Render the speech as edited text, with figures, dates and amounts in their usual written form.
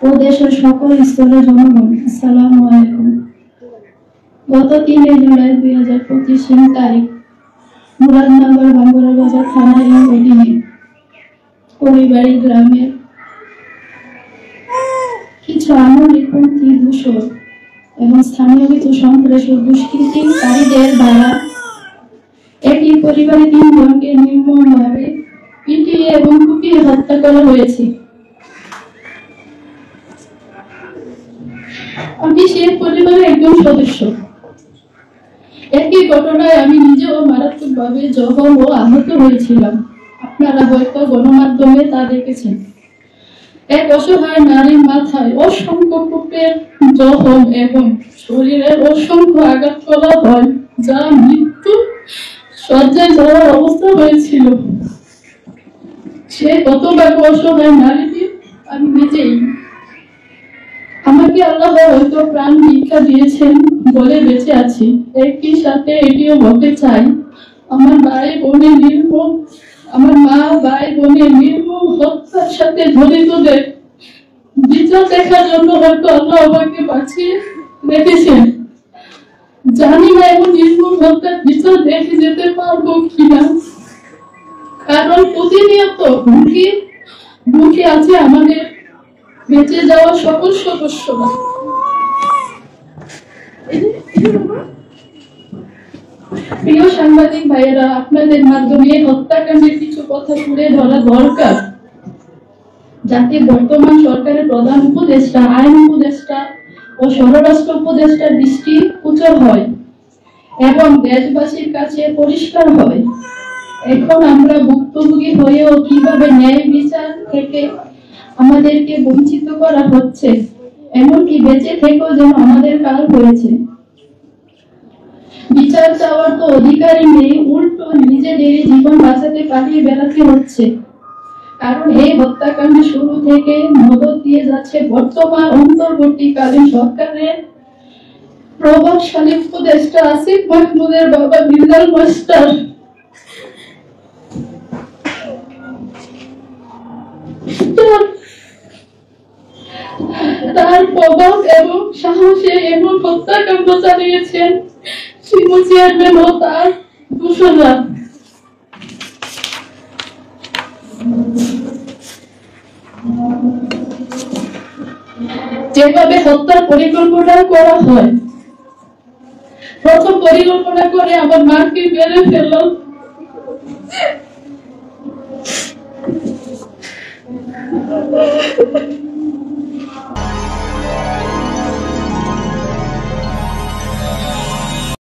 ও দেশের সকল স্তরের জনগণ, আসসালামু আলাইকুম। গত 3 জুলাই 2025 তারিখ মুরাদনগর বাঙ্গুরা বাজার থানার অধীনে পরিবাড়ি গ্রামের কিছু আমলিপন্থী দূষর এবং স্থানীয় কিছু সন্ত্রাসী দুষ্কৃতিকারীদের দ্বারা একই পরিবারের 3 জনকে নির্মমভাবে পিটিয়ে এবং কুপিয়ে হত্যা করা হয়েছে। আমি সেই পরিবারের একজন সদস্য। একই ঘটনায় আমি নিজেও মারাত্মকভাবে জখম ও আহত হয়েছিলাম। আপনারা হয়তো গণমাধ্যমে তা দেখেছেন। এক অসহায় নারীর মাথায় অসংখ্য কূপের জখম এবং শরীরের অসংখ্য আঘাত করা হয়, যা মৃত্যু শয্যায় যাওয়ার অবস্থা হয়েছিল। সে হতভাগ্য অসহায় নারীটি আমি নিজেই। আমাকে আল্লাহ হয়তো প্রাণ ভিক্ষা দিয়েছেন বলে বেঁচে আছি। একই সাথে এটিও বলতে চাই, আমার মা ভাই বোনের নির্মম হত্যার সাথে জড়িতদের বিচার দেখার জন্য হয়তো আল্লাহ আমাকে বাঁচিয়ে রেখেছেন। জানি না এমন নির্মম হত্যার বিচার দেখে যেতে পারবো কিনা, কারণ প্রতিনিয়ত মুখে আছে আমাদের বেঁচে যাওয়া সকল সদস্যরা। প্রিয় সাংবাদিক ভাইয়েরা, আপনাদের মাধ্যমে হত্যাকাণ্ডের কিছু কথা তুলে ধরা দরকার, যাতে বর্তমান সরকারের প্রধান উপদেষ্টা, আইন উপদেষ্টা ও স্বরাষ্ট্র উপদেষ্টার দৃষ্টি গোচর হয় এবং দেশবাসীর কাছে পরিষ্কার হয়। এখন আমরা ভুক্তভোগী হয়েও কিভাবে ন্যায় বিচার থেকে আমাদেরকে বঞ্চিত করা হচ্ছে, এমনকি বেঁচে থেকেও যেন আমাদের কাল হয়েছে। বিচার চাওয়ার তো অধিকারই নেই, উল্টো নিজেদেরই জীবন বাঁচাতে পালিয়ে বেড়াতে হচ্ছে। কারণ এই হত্যাকাণ্ড শুরু থেকে মদত দিয়ে যাচ্ছে বর্তমান অন্তর্বর্তীকালীন সরকারের প্রভাবশালী উপদেষ্টা আসিফ মাহমুদের বাবা বিল্লাল মাস্টার। তার প্রভাব এবং সাহসে এমন হত্যাকাণ্ড চালিয়েছেন শিমু চেয়ারম্যান ও তার দূষণরা। যেভাবে হত্যার পরিকল্পনা করা হয়, প্রথম পরিকল্পনা করে আমার মাকে মেরে ফেলল।